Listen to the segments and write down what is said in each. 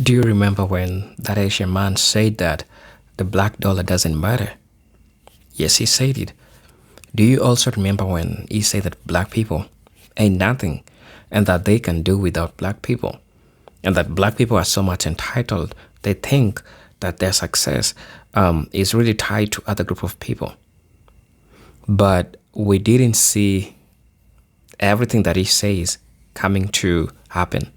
Do you remember when that Asian man said that the black dollar doesn't matter? Yes, he said it. Do you also remember when he said that black people ain't nothing and that they can do without black people? And that black people are so much entitled, they think that their success is really tied to other group of people. But we didn't see everything that he says coming to happen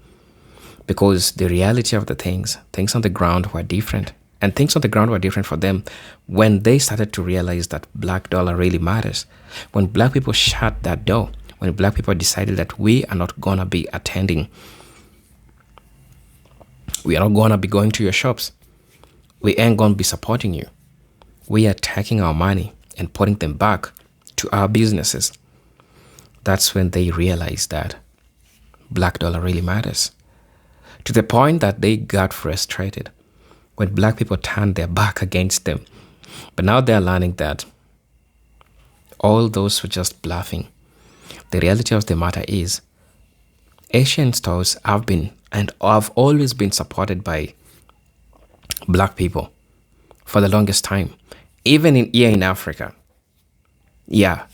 because the reality of the things on the ground were different. And things on the ground were different for them when they started to realize that black dollar really matters. When black people shut that door, when black people decided that we are not gonna be attending, we are not gonna be going to your shops, we ain't gonna be supporting you. We are taking our money and putting them back to our businesses. That's when they realized that black dollar really matters. To the point that they got frustrated when black people turned their back against them. But now they're learning that all those were just bluffing. The reality of the matter is Asian stores have been and have always been supported by black people for the longest time. Even here in Africa. Yeah,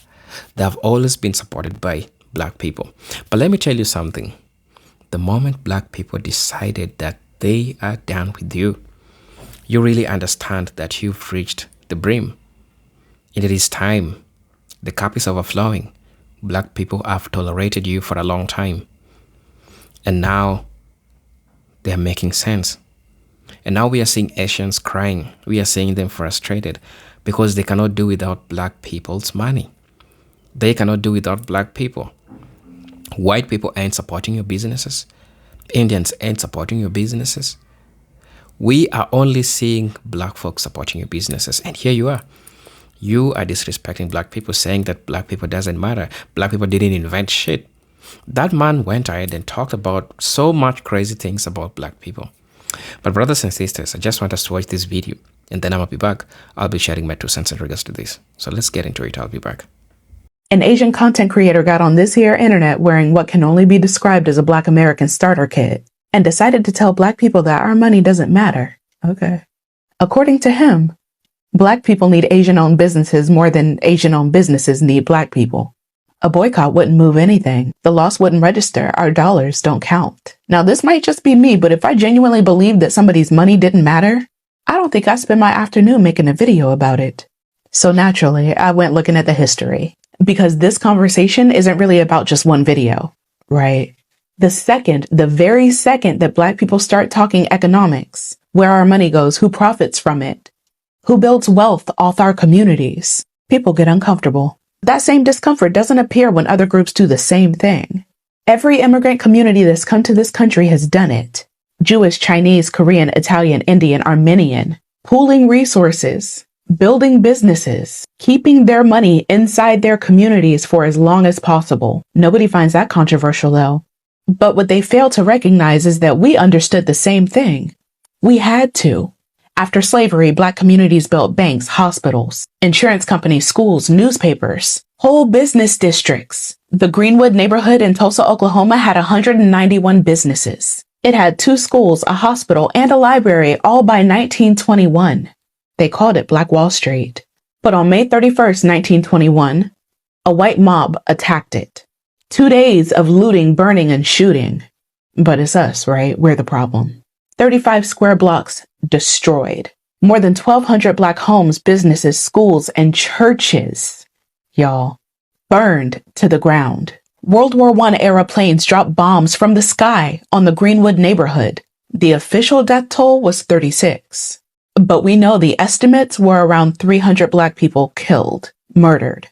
they have always been supported by black people. But let me tell you something. The moment black people decided that they are done with you, you really understand that you've reached the brim. And it is time. The cup is overflowing. Black people have tolerated you for a long time. And now they're making sense. And now we are seeing Asians crying. We are seeing them frustrated because they cannot do without black people's money. They cannot do without black people. White people ain't supporting your businesses. Indians ain't supporting your businesses. We are only seeing black folks supporting your businesses. And here you are. You are disrespecting black people, saying that black people doesn't matter. Black people didn't invent shit. That man went ahead and talked about so much crazy things about black people. But brothers and sisters, I just want us to watch this video and then I'll be back. I'll be sharing my 2 cents in regards to this. So let's get into it. I'll be back. An Asian content creator got on this here internet wearing what can only be described as a Black American starter kit and decided to tell black people that our money doesn't matter. Okay. According to him, black people need Asian-owned businesses more than Asian-owned businesses need black people. A boycott wouldn't move anything. The loss wouldn't register. Our dollars don't count. Now, this might just be me, but if I genuinely believed that somebody's money didn't matter, I don't think I'd spend my afternoon making a video about it. So naturally, I went looking at the history. Because this conversation isn't really about just one video, right? The very second that black people start talking economics, where our money goes, who profits from it, who builds wealth off our communities, people get uncomfortable. That same discomfort doesn't appear when other groups do the same thing. Every immigrant community that's come to this country has done it. Jewish, Chinese, Korean, Italian, Indian, Armenian, pooling resources, building businesses, keeping their money inside their communities for as long as possible. Nobody finds that controversial, though. But what they fail to recognize is that we understood the same thing. We had to. After slavery, black communities built banks, hospitals, insurance companies, schools, newspapers, whole business districts. The Greenwood neighborhood in Tulsa, Oklahoma had 191 businesses. It had 2 schools, a hospital, and a library, all by 1921. They called it Black Wall Street. But on May 31st, 1921, a white mob attacked it. 2 days of looting, burning, and shooting. But it's us, right? We're the problem. 35 square blocks destroyed. More than 1,200 black homes, businesses, schools, and churches, y'all, burned to the ground. World War I era planes dropped bombs from the sky on the Greenwood neighborhood. The official death toll was 36. But we know the estimates were around 300 black people killed, murdered.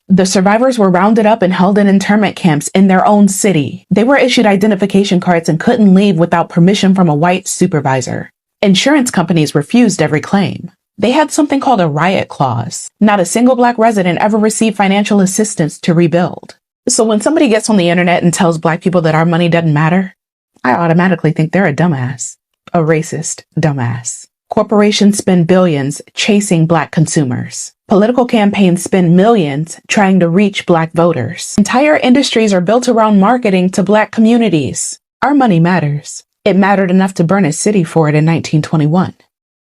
The survivors were rounded up and held in internment camps in their own city. They were issued identification cards and couldn't leave without permission from a white supervisor. Insurance companies refused every claim. They had something called a riot clause. Not a single black resident ever received financial assistance to rebuild. So when somebody gets on the internet and tells black people that our money doesn't matter, I automatically think they're a dumbass. A racist dumbass. Corporations spend billions chasing black consumers. Political campaigns spend millions trying to reach black voters. Entire industries are built around marketing to black communities. Our money matters. It mattered enough to burn a city for it in 1921.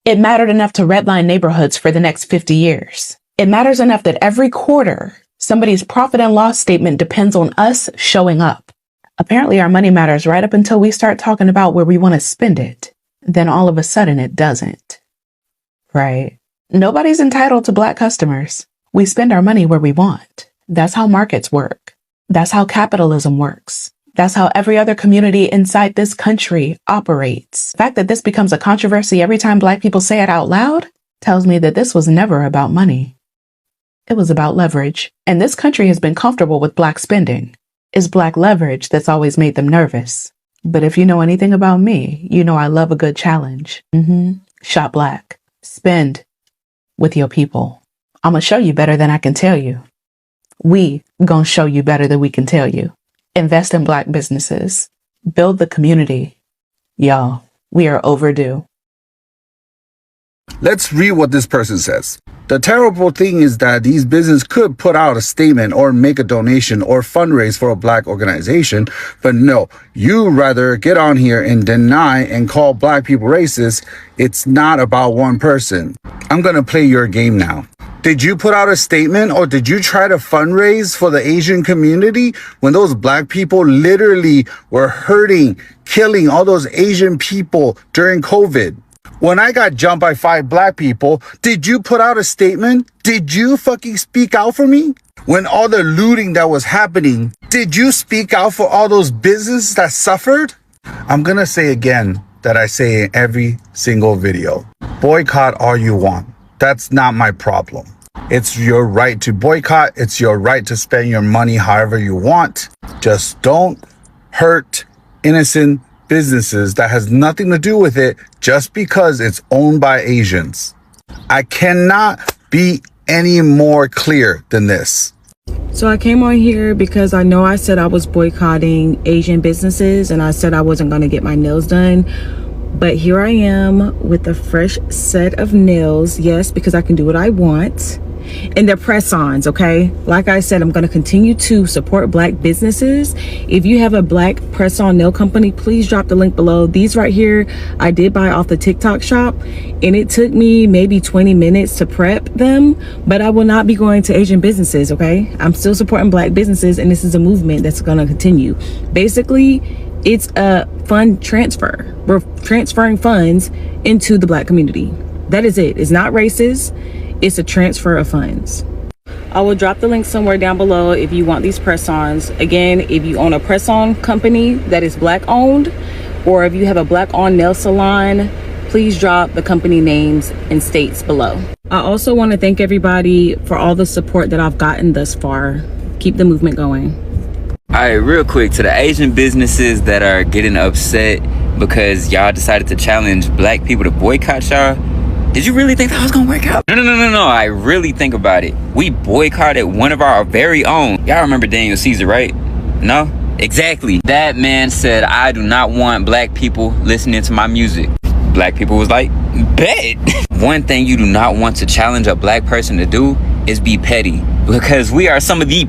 It mattered enough to redline neighborhoods for the next 50 years. It matters enough that every quarter, somebody's profit and loss statement depends on us showing up. Apparently our money matters right up until we start talking about where we want to spend it. Then all of a sudden it doesn't. Right? Nobody's entitled to Black customers. We spend our money where we want. That's how markets work. That's how capitalism works. That's how every other community inside this country operates. The fact that this becomes a controversy every time Black people say it out loud tells me that this was never about money. It was about leverage. And this country has been comfortable with Black spending. It's Black leverage that's always made them nervous. But if you know anything about me, you know I love a good challenge. Shop Black. Spend with your people. I'm gonna show you better than I can tell you. We gonna show you better than we can tell you. Invest in Black businesses. Build the community. Y'all, we are overdue. Let's read what this person says. The terrible thing is that these businesses could put out a statement or make a donation or fundraise for a Black organization, but no, you rather get on here and deny and call Black people racist. It's not about one person. I'm gonna play your game now. Did you put out a statement or did you try to fundraise for the Asian community when those Black people literally were hurting, killing all those Asian people during COVID? When I got jumped by 5 Black people, did you put out a statement? Did you fucking speak out for me? When all the looting that was happening, did you speak out for all those businesses that suffered? I'm gonna say again that I say in every single video. Boycott all you want. That's not my problem. It's your right to boycott. It's your right to spend your money however you want. Just don't hurt innocent businesses that has nothing to do with it just because it's owned by Asians. I cannot be any more clear than this. So I came on here because I know I said I was boycotting Asian businesses and I said I wasn't going to get my nails done. But here I am with a fresh set of nails. Yes, because I can do what I want. And they're press-ons, okay? Like I said, I'm going to continue to support Black businesses. If you have a Black press-on nail company, please drop the link below. These right here, I did buy off the TikTok shop, and it took me maybe 20 minutes to prep them, but I will not be going to Asian businesses, okay? I'm still supporting Black businesses, and this is a movement that's going to continue. Basically, it's a fund transfer. We're transferring funds into the Black community. That is it. It's not racist. It's a transfer of funds. I will drop the link somewhere down below if you want these press-ons. Again, if you own a press-on company that is Black owned, or if you have a Black owned nail salon, please drop the company names and states below. I also want to thank everybody for all the support that I've gotten thus far. Keep the movement going. All right, real quick, to the Asian businesses that are getting upset because y'all decided to challenge Black people to boycott y'all, did you really think that was gonna work out? No. I really think about it. We boycotted one of our very own. Y'all remember Daniel Caesar, right? No? Exactly. That man said, I do not want Black people listening to my music. Black people was like, bet. One thing you do not want to challenge a Black person to do is be petty. Because we are some of the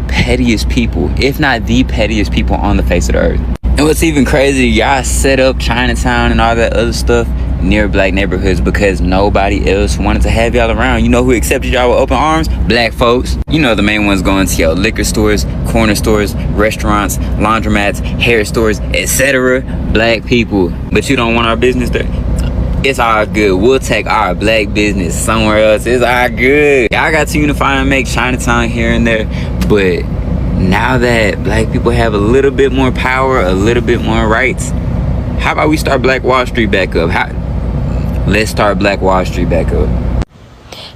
pettiest people, if not the pettiest people on the face of the earth. And what's even crazy, y'all set up Chinatown and all that other stuff near Black neighborhoods because nobody else wanted to have y'all around. You know who accepted y'all with open arms? Black folks. You know the main ones going to your liquor stores, corner stores, restaurants, laundromats, hair stores, etc. Black people. But you don't want our business there? It's all good. We'll take our Black business somewhere else. It's all good. Y'all got to unify and make Chinatown here and there. But now that Black people have a little bit more power, a little bit more rights, how about we start Black Wall Street back up? Let's start Black Wall Street back up.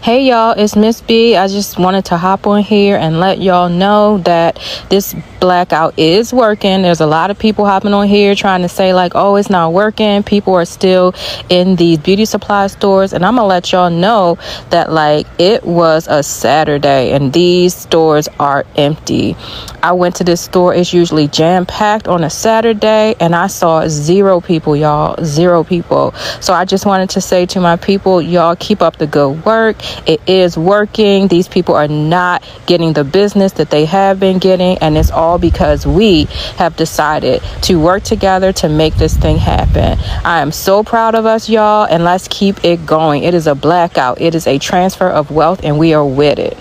Hey y'all, it's Miss B. I just wanted to hop on here and let y'all know that this blackout is working. There's a lot of people hopping on here trying to say like, oh, it's not working. People are still in these beauty supply stores, and I'm gonna let y'all know that like it was a Saturday and these stores are empty. I went to this store. It's usually jam-packed on a Saturday, and I saw 0 people, y'all. 0 people. So I just wanted to say to my people, y'all keep up the good work. It is working. These people are not getting the business that they have been getting, and it's all because we have decided to work together to make this thing happen. I am so proud of us, y'all, and let's keep it going. It is a blackout. It is a transfer of wealth, and we are with it.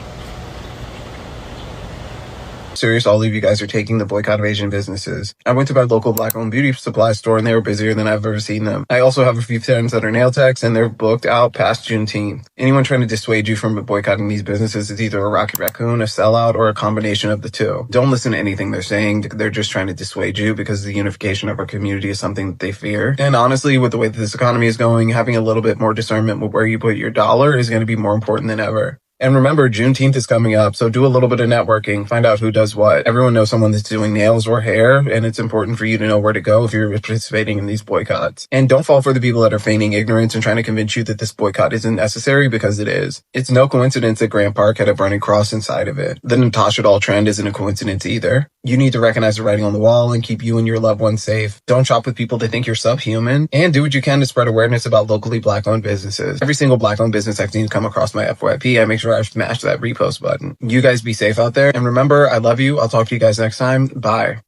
Serious, all of you guys are taking the boycott of Asian businesses. I went to my local black-owned beauty supply store and they were busier than I've ever seen them. I also have a few friends that are nail techs and they're booked out past Juneteenth. Anyone trying to dissuade you from boycotting these businesses is either a rocket raccoon, a sellout, or a combination of the two. Don't listen to anything they're saying. They're just trying to dissuade you because the unification of our community is something that they fear. And honestly, with the way that this economy is going, having a little bit more discernment with where you put your dollar is going to be more important than ever. And remember, Juneteenth is coming up, so do a little bit of networking. Find out who does what. Everyone knows someone that's doing nails or hair, and it's important for you to know where to go if you're participating in these boycotts. And don't fall for the people that are feigning ignorance and trying to convince you that this boycott isn't necessary, because it is. It's no coincidence that Grant Park had a burning cross inside of it. The Natasha Doll trend isn't a coincidence either. You need to recognize the writing on the wall and keep you and your loved ones safe. Don't shop with people that think you're subhuman, and do what you can to spread awareness about locally black-owned businesses. Every single black-owned business I've seen come across my FYP, I make sure I smash that repost button. You guys be safe out there, and remember, I love you. I'll talk to you guys next time. Bye.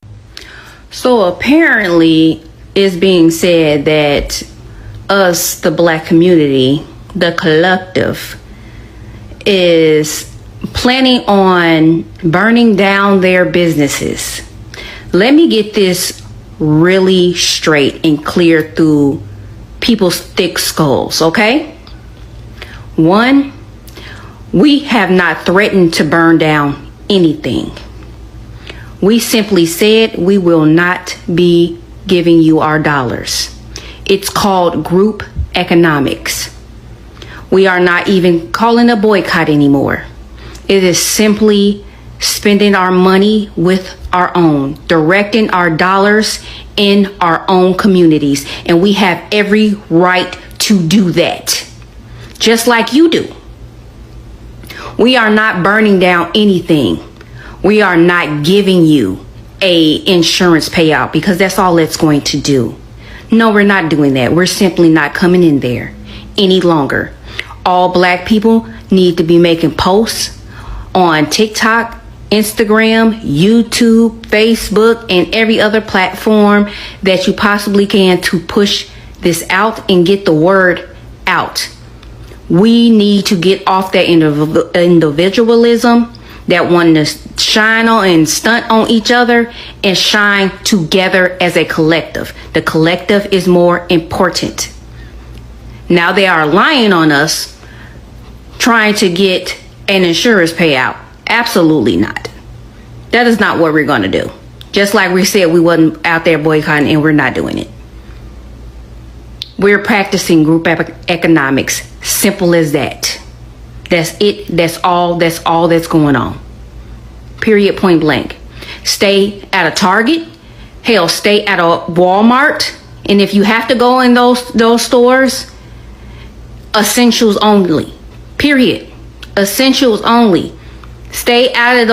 So apparently it's being said that us, the black community, the collective, is planning on burning down their businesses. Let me get this really straight and clear through people's thick skulls, okay? 1, we have not threatened to burn down anything. We simply said we will not be giving you our dollars. It's called group economics. We are not even calling a boycott anymore. It is simply spending our money with our own, directing our dollars in our own communities. And we have every right to do that, just like you do. We are not burning down anything. We are not giving you a insurance payout because that's all it's going to do. No, we're not doing that. We're simply not coming in there any longer. All black people need to be making posts on TikTok, Instagram, YouTube, Facebook, and every other platform that you possibly can to push this out and get the word out. We need to get off that individualism, that want to shine on and stunt on each other, and shine together as a collective. The collective is more important. Now they are lying on us, trying to get an insurance payout. Absolutely not. That is not what we're going to do. Just like we said we wasn't out there boycotting, and we're not doing it. We're practicing group economics. Simple as that. That's it. That's all that's going on. Period, point blank. Stay at a Target. Hell, stay at a Walmart. And if you have to go in those stores, essentials only. Period. Essentials only. Stay out of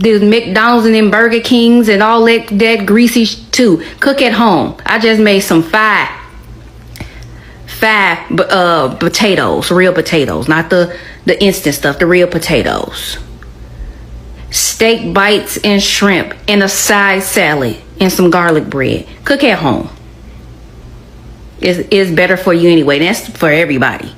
the McDonald's and then Burger Kings and all that greasy too. Cook at home. I just made some five potatoes, real potatoes, not the instant stuff, the real potatoes. Steak bites and shrimp and a side salad and some garlic bread. Cook at home. It's better for you anyway. That's for everybody.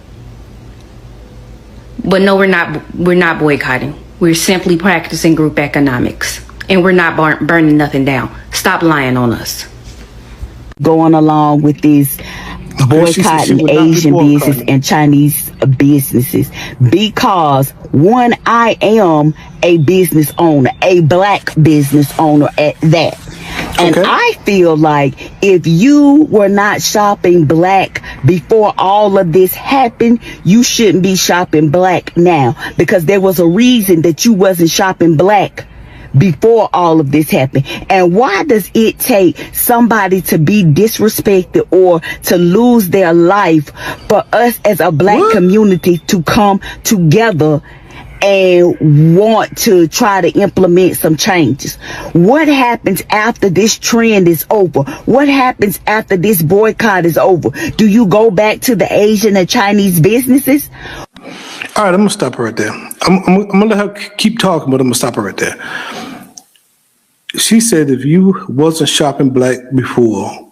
But no, we're not boycotting. We're simply practicing group economics, and we're not burning nothing down. Stop lying on us. Going along with these boycotting Asian business and Chinese businesses, because one, I am a business owner, a black business owner at that. And I feel like if you were not shopping black before all of this happened, you shouldn't be shopping black now, because there was a reason that you wasn't shopping black before all of this happened. And why does it take somebody to be disrespected or to lose their life for us as a black community to come together and want to try to implement some changes. What happens after this trend is over? What happens after this boycott is over? Do you go back to the Asian and Chinese businesses? All right, I'm gonna stop her right there. I'm gonna let her keep talking, but I'm gonna stop her right there. She said if you wasn't shopping black before,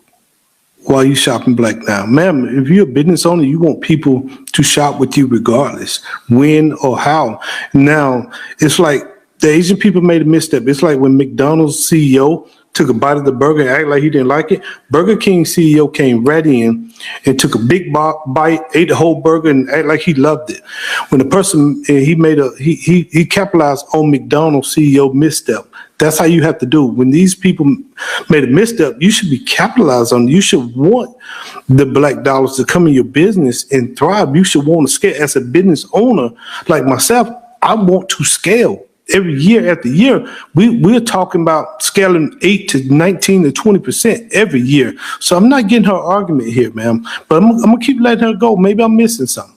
why are you shopping black now? Ma'am, if you're a business owner, you want people to shop with you regardless, when or how. Now, it's like the Asian people made a misstep. It's like when McDonald's CEO took a bite of the burger and acted like he didn't like it. Burger King CEO came right in and took a big bite, ate the whole burger, and acted like he loved it. When the person he capitalized on McDonald's CEO misstep. That's how you have to do. When these people made a misstep, you should be capitalized on it. You should want the black dollars to come in your business and thrive. You should want to scale. As a business owner like myself, I want to scale. Every year after year, we're talking about scaling 8 to 19 to 20% every year. So I'm not getting her argument here, ma'am. But I'm gonna keep letting her go. Maybe I'm missing something.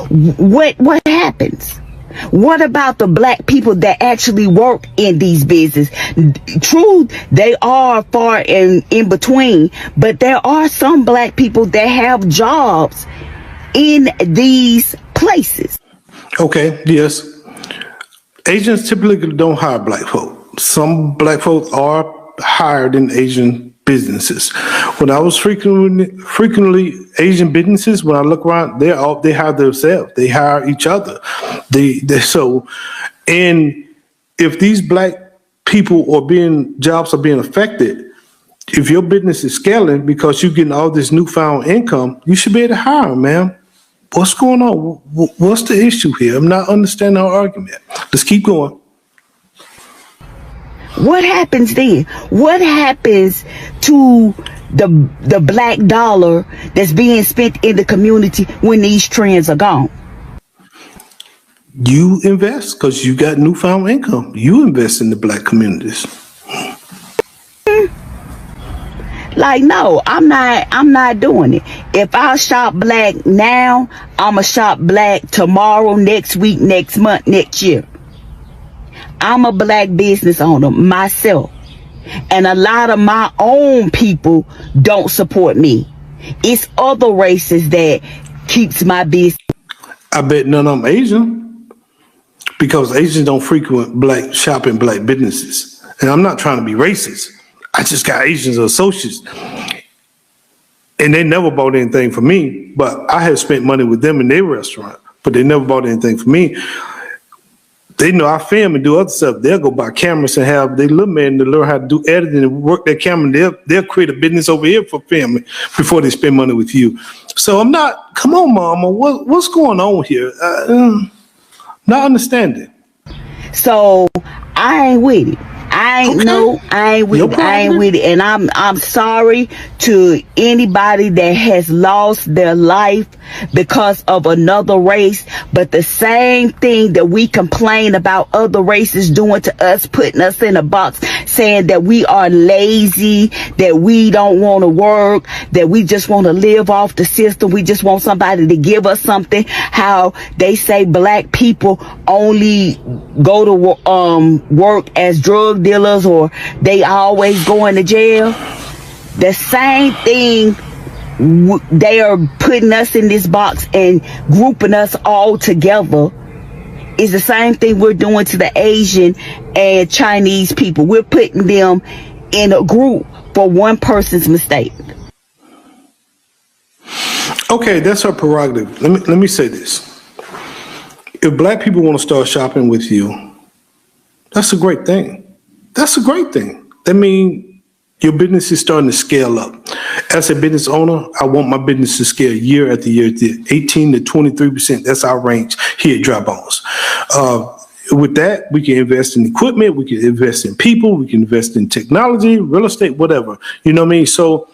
What happens? What about the black people that actually work in these businesses? True, they are far in between, but there are some black people that have jobs in these places. Okay, yes. Asians typically don't hire black folk. Some black folk are hired in Asian businesses. When I was frequently Asian businesses, when I look around, they hire themselves. They hire each other. And if these black people jobs are being affected, if your business is scaling because you're getting all this newfound income, you should be able to hire them, ma'am. What's going on? What's the issue here? I'm not understanding our argument. Let's keep going. What happens then? What happens to the black dollar that's being spent in the community when these trends are gone? You invest because you got newfound income. You invest in the black communities. Like, no, I'm not doing it. If I shop black now, I'ma shop black tomorrow, next week, next month, next year. I'm a black business owner myself. And a lot of my own people don't support me. It's other races that keeps my business. I bet none of them Asian, because Asians don't frequent shopping black businesses. And I'm not trying to be racist. I just got Asians associates, and they never bought anything for me, but I have spent money with them in their restaurant, but they never bought anything for me. They know I film and do other stuff. They'll go buy cameras and have their little man to learn how to do editing and work their camera. They'll create a business over here for family before they spend money with you. So I'm not, come on, mama, what's going on here? Not understanding. So I ain't with it. I ain't with it. And I'm sorry to anybody that has lost their life because of another race. But the same thing that we complain about other races doing to us, putting us in a box, saying that we are lazy, that we don't want to work, that we just want to live off the system. We just want somebody to give us something. How they say black people only go to work as drug dealers, or they always going to jail. The same thing, they are putting us in this box and grouping us all together, is the same thing we're doing to the Asian and Chinese people. We're putting them in a group for one person's mistake. Okay, that's her prerogative. Let me say this. If black people want to start shopping with you, that's a great thing. That's a great thing. That means your business is starting to scale up. As a business owner, I want my business to scale year after year, 18 to 23%. That's our range here at Dry Bones. With that, we can invest in equipment, we can invest in people, we can invest in technology, real estate, whatever. You know what I mean? So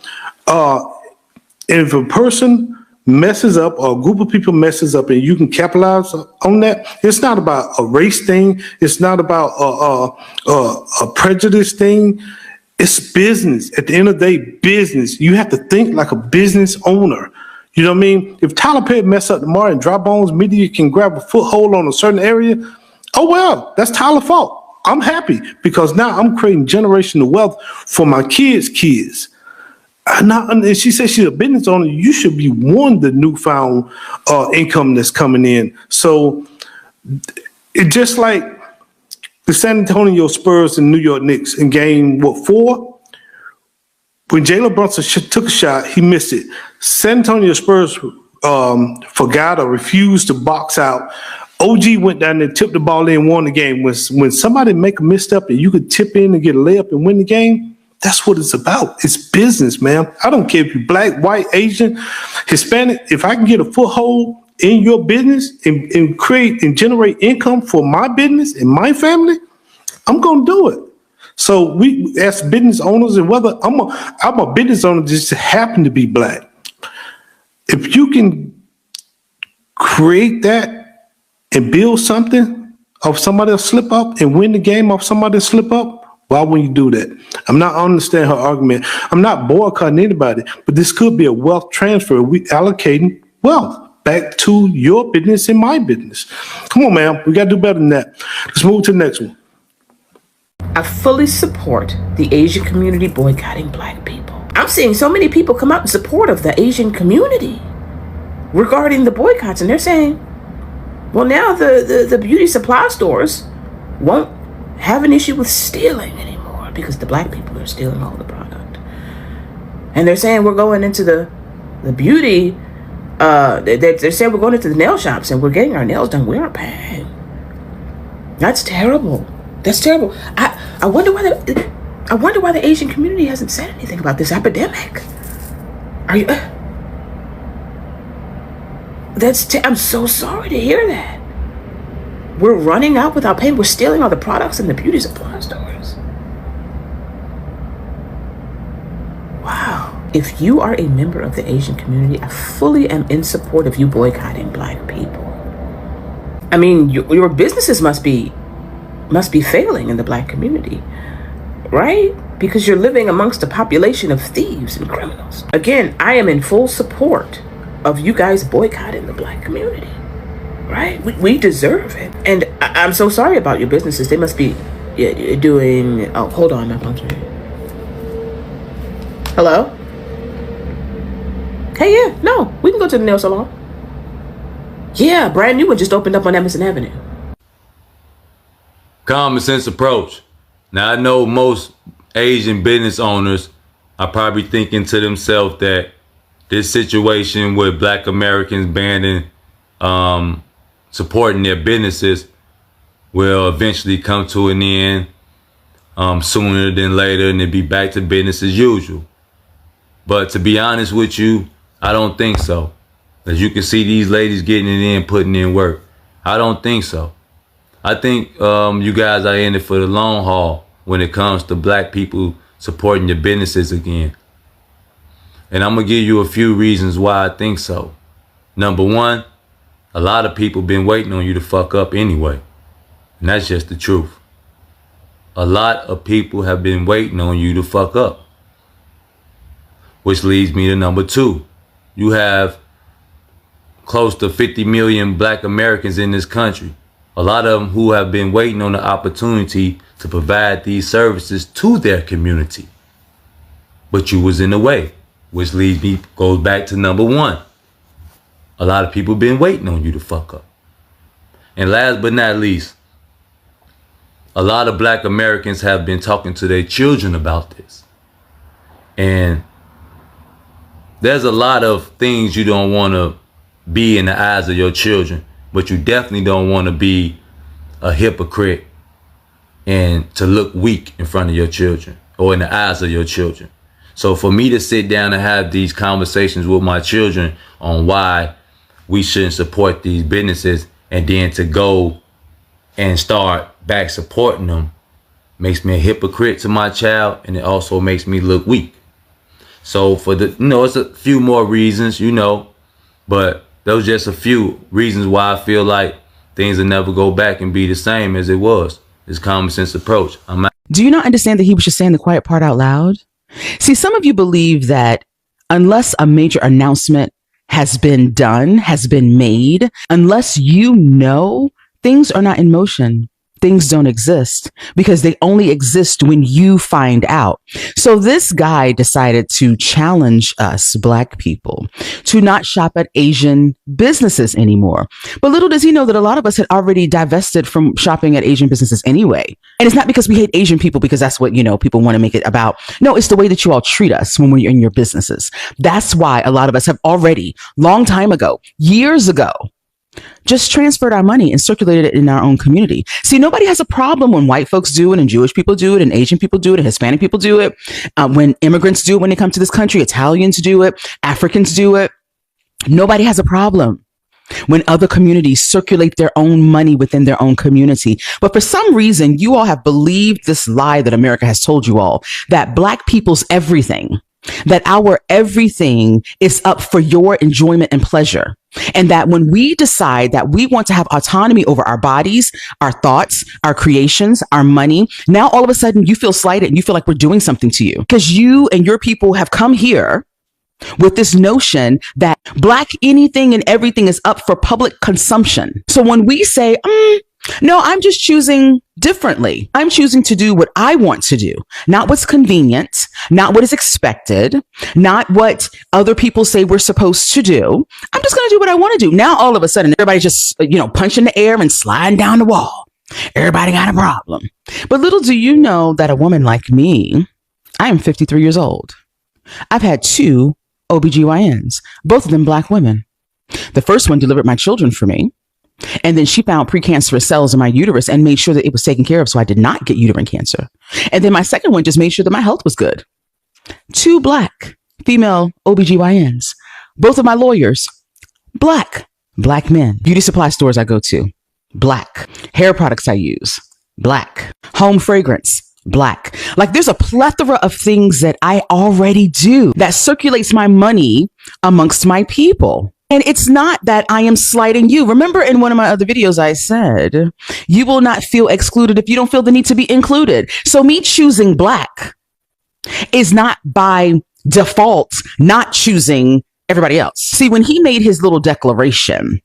if a person messes up or a group of people messes up and you can capitalize on that, it's not about a race thing. It's not about a prejudice thing. It's business. At the end of the day, business. You have to think like a business owner. You know what I mean? If Tyler Perry mess up tomorrow and Dry Bones Media can grab a foothold on a certain area, oh well, that's Tyler's fault. I'm happy because now I'm creating generational wealth for my kids' kids. And she said she's a business owner. You should be one the newfound income that's coming in. So it's just like the San Antonio Spurs and New York Knicks in game, 4? When Jalen Brunson took a shot, he missed it. San Antonio Spurs forgot or refused to box out. OG went down there, tipped the ball in, won the game. When somebody make a misstep and you could tip in and get a layup and win the game, that's what it's about. It's business, man. I don't care if you're black, white, Asian, Hispanic. If I can get a foothold in your business and create and generate income for my business and my family, I'm going to do it. So we, as business owners, and whether I'm a business owner just happen to be black. If you can create that and build something of somebody else slip up and win the game off somebody else slip up, why wouldn't you do that? I'm not understanding her argument. I'm not boycotting anybody, but this could be a wealth transfer. We allocating wealth back to your business and my business. Come on, man. We got to do better than that. Let's move to the next one. I fully support the Asian community boycotting black people. I'm seeing so many people come out in support of the Asian community regarding the boycotts, and they're saying, well, now the beauty supply stores won't have an issue with stealing anymore because the black people are stealing all the product. And they're saying we're going into the beauty, they're saying we're going into the nail shops and we're getting our nails done. We aren't paying. That's terrible. That's terrible. I wonder why the Asian community hasn't said anything about this epidemic. Are you? I'm so sorry to hear that. We're running out without paying. We're stealing all the products in the beauty supply stores. Wow. If you are a member of the Asian community, I fully am in support of you boycotting black people. I mean, your businesses must be failing in the black community, right? Because you're living amongst a population of thieves and criminals. Again, I am in full support of you guys boycotting the black community, right? We deserve it. And I'm so sorry about your businesses. They must be doing, oh, hold on. Hello? Hey, yeah, no, we can go to the nail salon. Yeah, brand new one just opened up on Emerson Avenue. Common sense approach. Now, I know most Asian business owners are probably thinking to themselves that this situation with black Americans banning, supporting their businesses will eventually come to an end sooner than later, and it'll be back to business as usual. But to be honest with you, I don't think so. As you can see, these ladies getting it in, putting in work. I don't think so. I think you guys are in it for the long haul when it comes to black people supporting your businesses again. And I'm going to give you a few reasons why I think so. Number one, a lot of people been waiting on you to fuck up anyway. And that's just the truth. A lot of people have been waiting on you to fuck up. Which leads me to number two. You have close to 50 million black Americans in this country. A lot of them who have been waiting on the opportunity to provide these services to their community. But you was in the way, which goes back to number one. A lot of people been waiting on you to fuck up. And last but not least, a lot of black Americans have been talking to their children about this. And there's a lot of things you don't want to be in the eyes of your children, but you definitely don't want to be a hypocrite and to look weak in front of your children or in the eyes of your children. So for me to sit down and have these conversations with my children on why we shouldn't support these businesses and then to go and start back supporting them makes me a hypocrite to my child, and it also makes me look weak. So for it's a few more reasons, but those just a few reasons why I feel like things will never go back and be the same as it was. It's common sense approach. Do you not understand that he was just saying the quiet part out loud? See, some of you believe that unless a major announcement has been done, has been made, unless you know things are not in motion. Things don't exist because they only exist when you find out. So this guy decided to challenge us Black people to not shop at Asian businesses anymore. But little does he know that a lot of us had already divested from shopping at Asian businesses anyway. And it's not because we hate Asian people, because that's what, people want to make it about. No, it's the way that you all treat us when we're in your businesses. That's why a lot of us have already, long time ago, years ago, just transferred our money and circulated it in our own community. See, nobody has a problem when white folks do it and Jewish people do it and Asian people do it and Hispanic people do it. When immigrants do it when they come to this country, Italians do it, Africans do it. Nobody has a problem when other communities circulate their own money within their own community. But for some reason, you all have believed this lie that America has told you all, that Black people's everything, that our everything is up for your enjoyment and pleasure. And that when we decide that we want to have autonomy over our bodies, our thoughts, our creations, our money, now all of a sudden you feel slighted and you feel like we're doing something to you because you and your people have come here with this notion that Black anything and everything is up for public consumption. So when we say, no, I'm just choosing differently. I'm choosing to do what I want to do, not what's convenient, not what is expected, not what other people say we're supposed to do. I'm just going to do what I want to do. Now, all of a sudden, everybody's just, punching the air and sliding down the wall. Everybody got a problem. But little do you know that a woman like me, I am 53 years old. I've had 2 OBGYNs, both of them Black women. The first one delivered my children for me. And then she found precancerous cells in my uterus and made sure that it was taken care of so I did not get uterine cancer. And then my second one just made sure that my health was good. 2 Black female OBGYNs, both of my lawyers, Black men. Beauty supply stores I go to, Black. Hair products I use, Black. Home fragrance, Black. Like there's a plethora of things that I already do that circulates my money amongst my people. And it's not that I am slighting you. Remember in one of my other videos, I said, you will not feel excluded if you don't feel the need to be included. So me choosing Black is not by default not choosing everybody else. See, when he made his little declaration,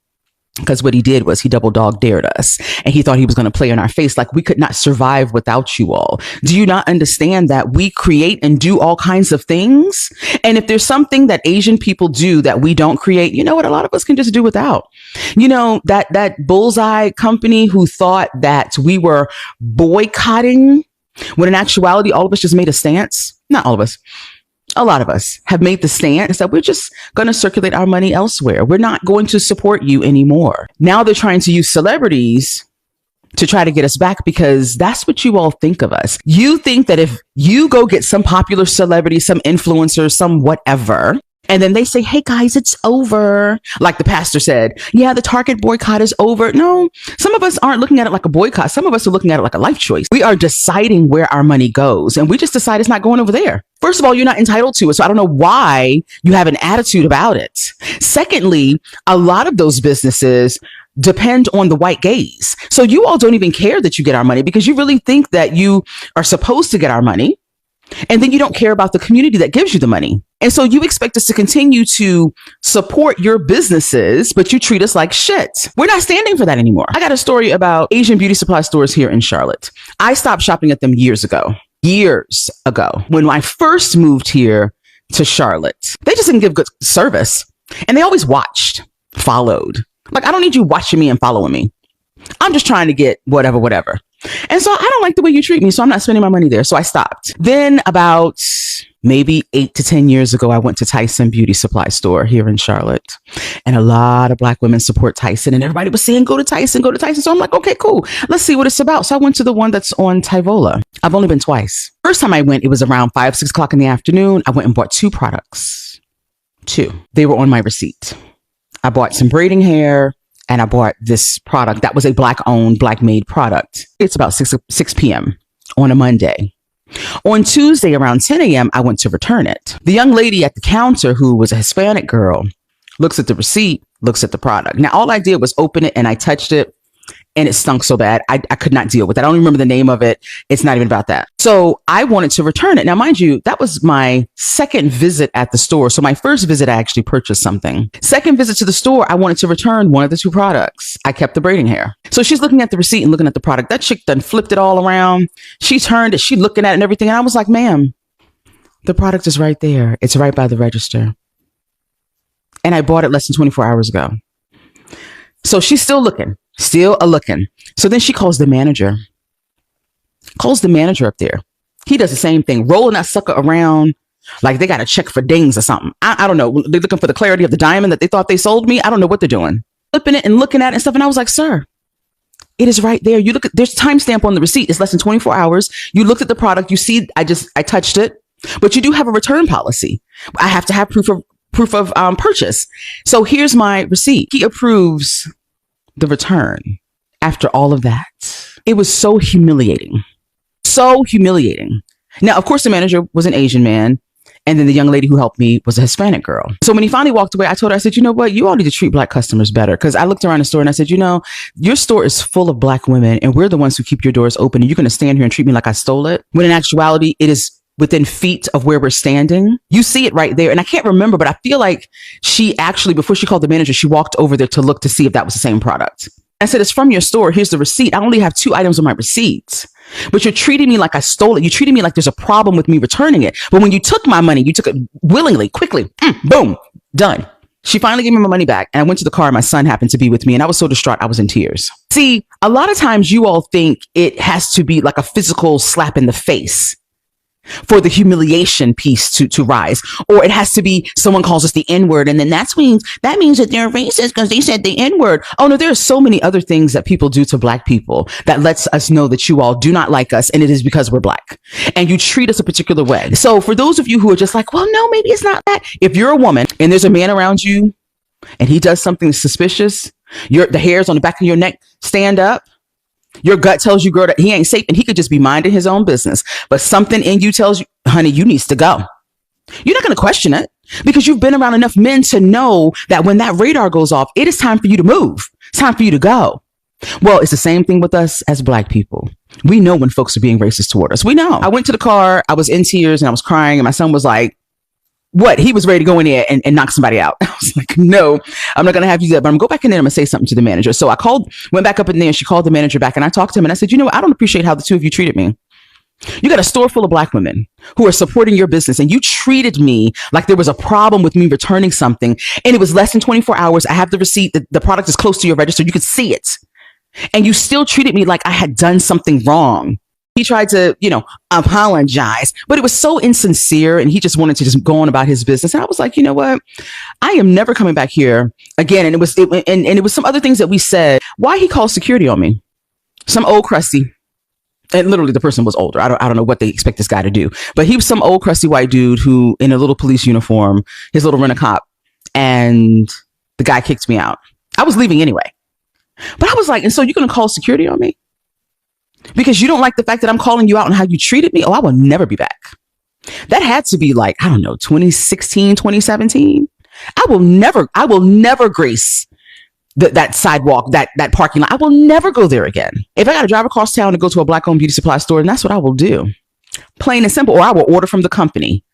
because what he did was he double dog dared us and he thought he was going to play in our face like we could not survive without you all. Do you not understand that we create and do all kinds of things? And if there's something that Asian people do that we don't create, you know what? A lot of us can just do without. That Bullseye company who thought that we were boycotting when in actuality, all of us just made a stance. Not all of us. A lot of us have made the stance that we're just going to circulate our money elsewhere. We're not going to support you anymore. Now they're trying to use celebrities to try to get us back because that's what you all think of us. You think that if you go get some popular celebrity, some influencer, some whatever, and then they say, hey guys, it's over. Like the pastor said, yeah, the Target boycott is over. No, some of us aren't looking at it like a boycott. Some of us are looking at it like a life choice. We are deciding where our money goes and we just decide it's not going over there. First of all, you're not entitled to it. So I don't know why you have an attitude about it. Secondly, a lot of those businesses depend on the white gaze. So you all don't even care that you get our money because you really think that you are supposed to get our money. And then you don't care about the community that gives you the money. And so you expect us to continue to support your businesses, but you treat us like shit. We're not standing for that anymore. I got a story about Asian beauty supply stores here in Charlotte. I stopped shopping at them years ago. When I first moved here to Charlotte, they just didn't give good service. And they always followed. Like, I don't need you watching me and following me. I'm just trying to get whatever. And so I don't like the way you treat me, so I'm not spending my money there. So I stopped. Then about maybe 8 to 10 years ago, I went to Tyson Beauty Supply Store here in Charlotte. And a lot of Black women support Tyson. And everybody was saying, go to Tyson. So I'm like, okay, cool. Let's see what it's about. So I went to the one that's on Tyvola. I've only been twice. First time I went, it was around 5-6 o'clock in the afternoon. I went and bought 2 products. 2. They were on my receipt. I bought some braiding hair. And I bought this product that was a Black-owned, Black-made product. It's about 6 p.m. on a Monday. On Tuesday around 10 a.m., I went to return it. The young lady at the counter, who was a Hispanic girl, looks at the receipt, looks at the product. Now, all I did was open it and I touched it. and it stunk so bad. I could not deal with it. I don't even remember the name of it. It's not even about that. So I wanted to return it. Now, mind you, that was my second visit at the store. So my first visit, I actually purchased something. Second visit to the store, I wanted to return one of the two products. I kept the braiding hair. So she's looking at the receipt and looking at the product. That chick done flipped it all around. She turned it. She looking at it and everything. And I was like, ma'am, the product is right there. It's right by the register. And I bought it less than 24 hours ago. So she's still looking. Still a looking. So then she calls the manager. Calls the manager up there. He does the same thing, rolling that sucker around like they got to check for dings or something. I don't know. They're looking for the clarity of the diamond that they thought they sold me. I don't know what they're doing. Flipping it and looking at it and stuff. And I was like, sir, it is right there. You look at, there's a timestamp on the receipt. It's less than 24 hours. You looked at the product. You see, I touched it, but you do have a return policy. I have to have proof of purchase. So here's my receipt. He approves the return after all of that. It was so humiliating. So humiliating. Now, of course, the manager was an Asian man. And then the young lady who helped me was a Hispanic girl. So when he finally walked away, I told her, I said, you know what? You all need to treat Black customers better. Because I looked around the store and I said, you know, your store is full of Black women and we're the ones who keep your doors open. And you're going to stand here and treat me like I stole it. When in actuality, it is within feet of where we're standing. You see it right there. And I can't remember, but I feel like she actually, before she called the manager, she walked over there to look to see if that was the same product. I said, it's from your store. Here's the receipt. I only have 2 items on my receipt, but you're treating me like I stole it. You treated me like there's a problem with me returning it. But when you took my money, you took it willingly, quickly, boom, done. She finally gave me my money back. And I went to the car. My son happened to be with me and I was so distraught. I was in tears. See, a lot of times you all think it has to be like a physical slap in the face for the humiliation piece to rise, or it has to be someone calls us the N-word, and then that means that they're racist because they said the N-word. Oh no, there are so many other things that people do to Black people that lets us know that you all do not like us, and it is because we're Black, and you treat us a particular way. So for those of you who are just like, well, no, maybe it's not that. If you're a woman and there's a man around you, and he does something suspicious, the hairs on the back of your neck stand up. Your gut tells you, girl, that he ain't safe and he could just be minding his own business. But something in you tells you, honey, you needs to go. You're not going to question it because you've been around enough men to know that when that radar goes off, it is time for you to move. It's time for you to go. Well, it's the same thing with us as Black people. We know when folks are being racist toward us. We know. I went to the car. I was in tears and I was crying. And my son was like, what? He was ready to go in there and knock somebody out. I was like, no, I'm not going to have you do that, but I'm going to go back in there and I'm going to say something to the manager. So I went back up in there and she called the manager back and I talked to him and I said, you know what? I don't appreciate how the two of you treated me. You got a store full of Black women who are supporting your business and you treated me like there was a problem with me returning something and it was less than 24 hours. I have the receipt. The product is close to your register. You could see it. And you still treated me like I had done something wrong. He tried to, apologize, but it was so insincere and he just wanted to just go on about his business. And I was like, you know what? I am never coming back here again. And it was some other things that we said. Why he called security on me? Some old crusty. And literally the person was older. I don't know what they expect this guy to do, but he was some old crusty white dude who in a little police uniform, his little rent-a-cop, and the guy kicked me out. I was leaving anyway, but I was like, and so you're going to call security on me? Because you don't like the fact that I'm calling you out on how you treated me? Oh, I will never be back. That had to be like, 2016, 2017. I will never grace that sidewalk, that parking lot. I will never go there again. If I got to drive across town to go to a Black-owned beauty supply store, then that's what I will do. Plain and simple. Or I will order from the company.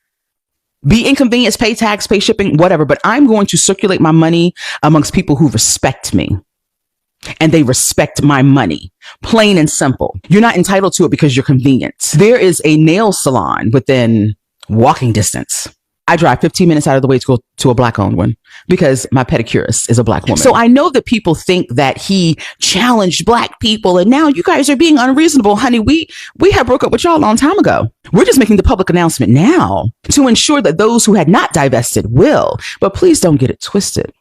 Be inconvenienced, pay tax, pay shipping, whatever. But I'm going to circulate my money amongst people who respect me. And they respect my money. Plain and simple. You're not entitled to it because you're convenient. There is a nail salon within walking distance. I drive 15 minutes out of the way to go to a Black-owned one because my pedicurist is a Black woman. So I know that people think that he challenged Black people and now you guys are being unreasonable. Honey, we have broke up with y'all a long time ago. We're just making the public announcement now to ensure that those who had not divested will. But please don't get it twisted.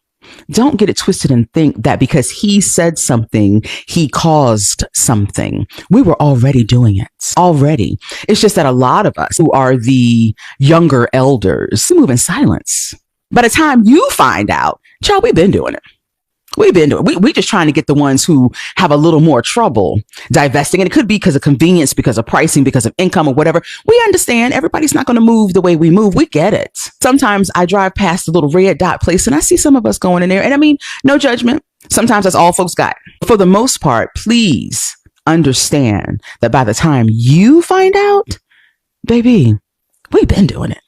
Don't get it twisted and think that because he said something, he caused something. We were already doing it. Already. It's just that a lot of us who are the younger elders move in silence. By the time you find out, child, we've been doing it. We just trying to get the ones who have a little more trouble divesting. And it could be because of convenience, because of pricing, because of income or whatever. We understand everybody's not going to move the way we move. We get it. Sometimes I drive past the little red dot place and I see some of us going in there. And I mean, no judgment. Sometimes that's all folks got. For the most part, please understand that by the time you find out, baby, we've been doing it.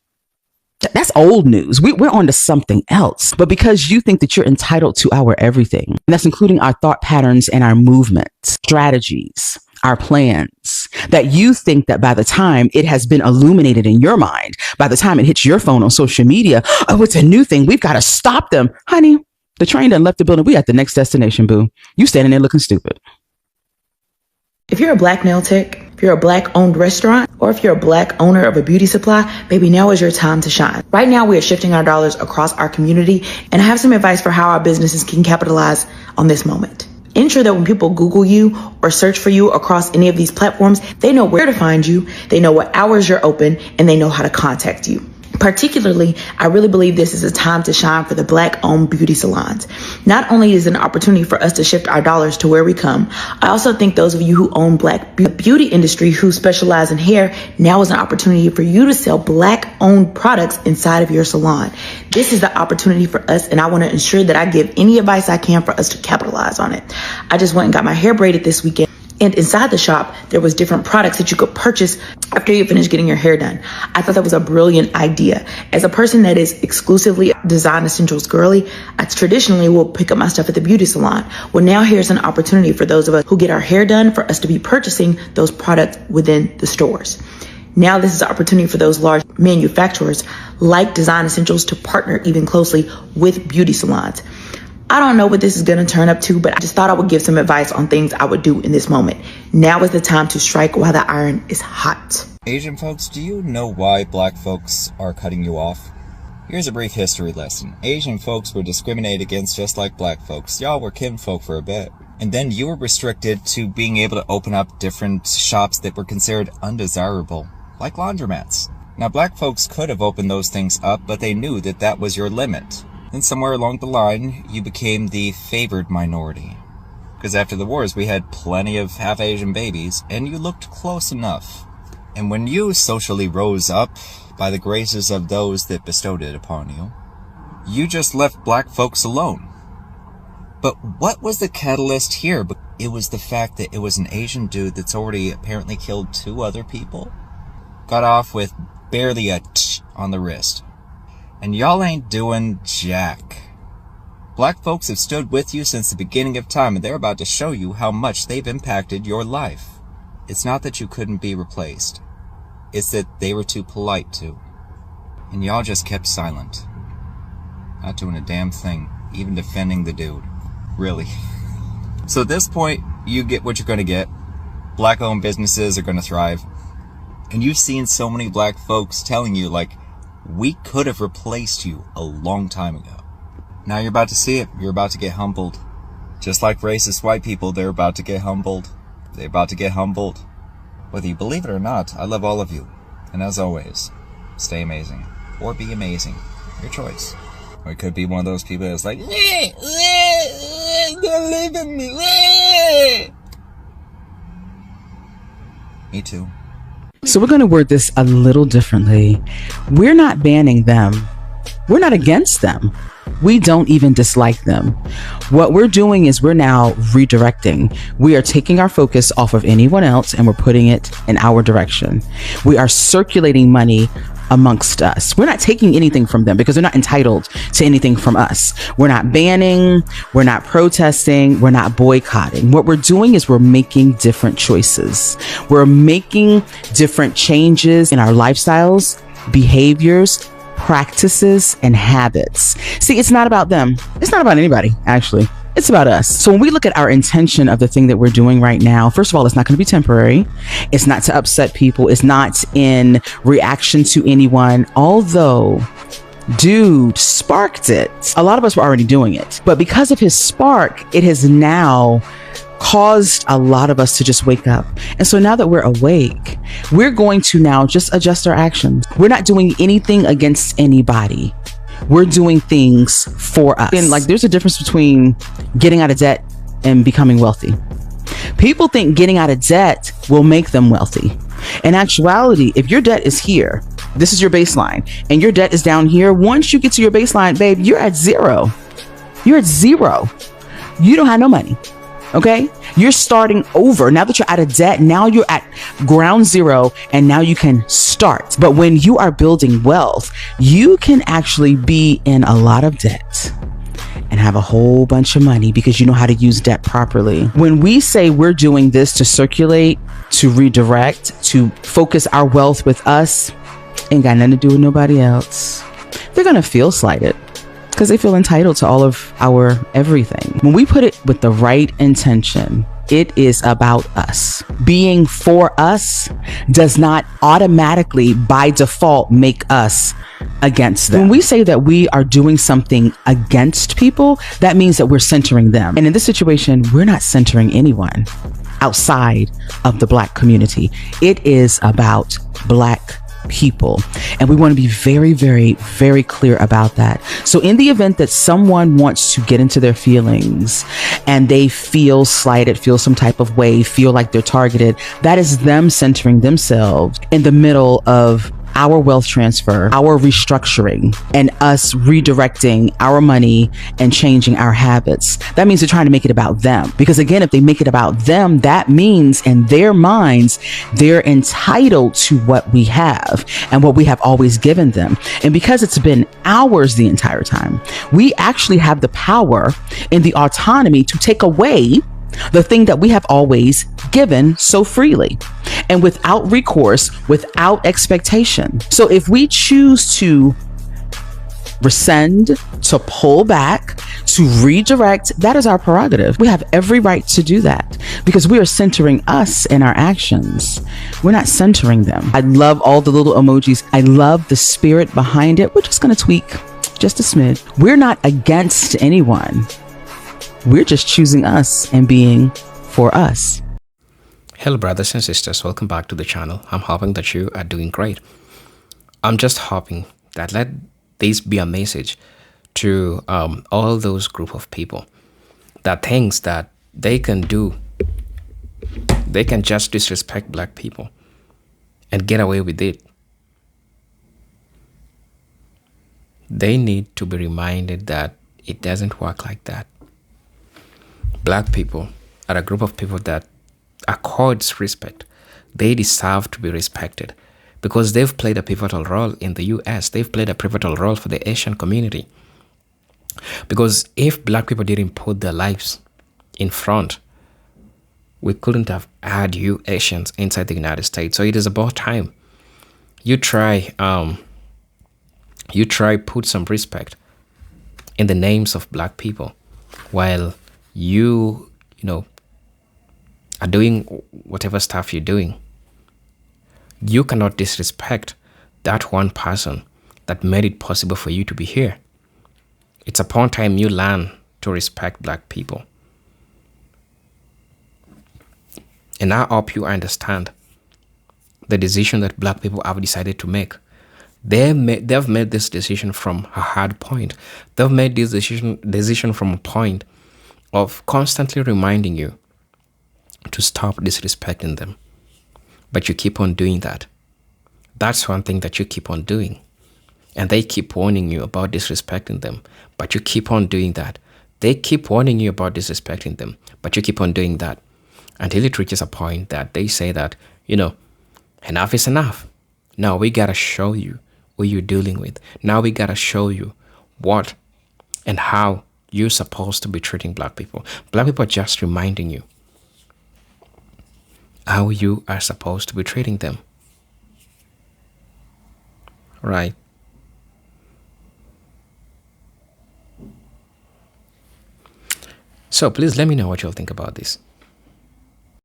That's old news. We're on to something else. But because you think that you're entitled to our everything, and that's including our thought patterns and our movements, strategies, our plans, that you think that by the time it has been illuminated in your mind, by the time it hits your phone on social media, oh, it's a new thing. We've got to stop them. Honey, the train done left the building. We at the next destination, boo. You standing there looking stupid. If you're a black nail tech, if you're a black owned restaurant, or if you're a black owner of a beauty supply, baby, now is your time to shine. Right now, we are shifting our dollars across our community, and I have some advice for how our businesses can capitalize on this moment. Ensure that when people Google you or search for you across any of these platforms, they know where to find you, they know what hours you're open, and they know how to contact you. Particularly, I really believe this is a time to shine for the Black-owned beauty salons. Not only is it an opportunity for us to shift our dollars to where we come, I also think those of you who own Black beauty industry who specialize in hair, now is an opportunity for you to sell Black-owned products inside of your salon. This is the opportunity for us, and I want to ensure that I give any advice I can for us to capitalize on it. I just went and got my hair braided this weekend. And inside the shop, there was different products that you could purchase after you finish getting your hair done. I thought that was a brilliant idea. As a person that is exclusively Design Essentials girly, I traditionally will pick up my stuff at the beauty salon. Well, now here's an opportunity for those of us who get our hair done for us to be purchasing those products within the stores. Now this is an opportunity for those large manufacturers like Design Essentials to partner even closely with beauty salons. I don't know what this is going to turn up to, but I just thought I would give some advice on things I would do in this moment. Now is the time to strike while the iron is hot. Asian folks, do you know why black folks are cutting you off? Here's a brief history lesson. Asian folks were discriminated against just like black folks. Y'all were kinfolk for a bit. And then you were restricted to being able to open up different shops that were considered undesirable, like laundromats. Now, black folks could have opened those things up, but they knew that that was your limit. Then somewhere along the line, you became the favored minority. Because after the wars, we had plenty of half-Asian babies, and you looked close enough. And when you socially rose up by the graces of those that bestowed it upon you, you just left black folks alone. But what was the catalyst here? It was the fact that it was an Asian dude that's already apparently killed 2 other people. Got off with barely a tch on the wrist. And y'all ain't doing jack. Black folks have stood with you since the beginning of time, and they're about to show you how much they've impacted your life. It's not that you couldn't be replaced. It's that they were too polite to. And y'all just kept silent. Not doing a damn thing, even defending the dude. Really. So at this point, you get what you're going to get. Black-owned businesses are going to thrive. And you've seen so many black folks telling you, like, we could have replaced you a long time ago. Now you're about to see it. You're about to get humbled. Just like racist white people, they're about to get humbled. They're about to get humbled. Whether you believe it or not, I love all of you. And as always, stay amazing. Or be amazing. Your choice. Or it could be one of those people that's like, don't leave me. Me too. So we're going to word this a little differently. We're not banning them. We're not against them. We don't even dislike them. What we're doing is we're now redirecting. We are taking our focus off of anyone else and we're putting it in our direction. We are circulating money amongst us. We're not taking anything from them because they're not entitled to anything from us. We're not banning, we're not protesting, we're not boycotting. What we're doing is we're making different choices. We're making different changes in our lifestyles, behaviors, practices, and habits. See, it's not about them. It's not about anybody, actually. It's about us. So when we look at our intention of the thing that we're doing right now, first of all, it's not going to be temporary. It's not to upset people. It's not in reaction to anyone. Although, dude sparked it. A lot of us were already doing it. But because of his spark, it has now caused a lot of us to just wake up. And so now that we're awake, we're going to now just adjust our actions. We're not doing anything against anybody. We're doing things for us. And like, there's a difference between getting out of debt and becoming wealthy. People think getting out of debt will make them wealthy. In actuality, if your debt is here, this is your baseline, and your debt is down here, once you get to your baseline, babe, you're at zero. You're at zero. you don't have no money. Okay, you're starting over. Now that you're out of debt, now you're at ground zero, and now you can start. But when you are building wealth, you can actually be in a lot of debt and have a whole bunch of money because you know how to use debt properly. When we say we're doing this to circulate, to redirect, to focus our wealth with us, ain't got nothing to do with nobody else. They're gonna feel slighted because they feel entitled to all of our everything. When we put it with the right intention, it is about us. Being for us does not automatically by default make us against them. When we say that we are doing something against people, that means that we're centering them. And in this situation, we're not centering anyone outside of the Black community. It is about Black people. And we want to be very, very, very clear about that. So in the event that someone wants to get into their feelings and they feel slighted, feel some type of way, feel like they're targeted, that is them centering themselves in the middle of our wealth transfer, our restructuring, and us redirecting our money and changing our habits. That means they're trying to make it about them. Because again, if they make it about them, that means in their minds, they're entitled to what we have and what we have always given them. And because it's been ours the entire time, we actually have the power and the autonomy to take away the thing that we have always given so freely and without recourse, without expectation. So if we choose to rescind, to pull back, to redirect, that is our prerogative. We have every right to do that because we are centering us in our actions. We're not centering them. I love all the little emojis. I love the spirit behind it. We're just going to tweak just a smidge. We're not against anyone. We're just choosing us and being for us. Hello brothers and sisters, welcome back to the channel. I'm hoping that you are doing great. I'm just hoping that let this be a message to all those group of people that thinks that they can just disrespect Black people and get away with it. They need to be reminded that it doesn't work like that. Black people are a group of people that accords respect. They deserve to be respected because they've played a pivotal role in the US. They've played a pivotal role for the Asian community. Because if Black people didn't put their lives in front, we couldn't have had you Asians inside the United States. So it is about time you try put some respect in the names of Black people while you are doing whatever stuff you're doing. You cannot disrespect that one person that made it possible for you to be here. It's upon time you learn to respect Black people. And I hope you understand the decision that Black people have decided to make. They've made this decision from a hard point. They've made this decision from a point of constantly reminding you to stop disrespecting them. But you keep on doing that. That's one thing that you keep on doing. And they keep warning you about disrespecting them, but you keep on doing that. They keep warning you about disrespecting them, but you keep on doing that until it reaches a point that they say that, enough is enough. Now we gotta show you who you're dealing with. Now we gotta show you what and how you're supposed to be treating Black people. Black people are just reminding you how you are supposed to be treating them. Right? So please let me know what you'll think about this.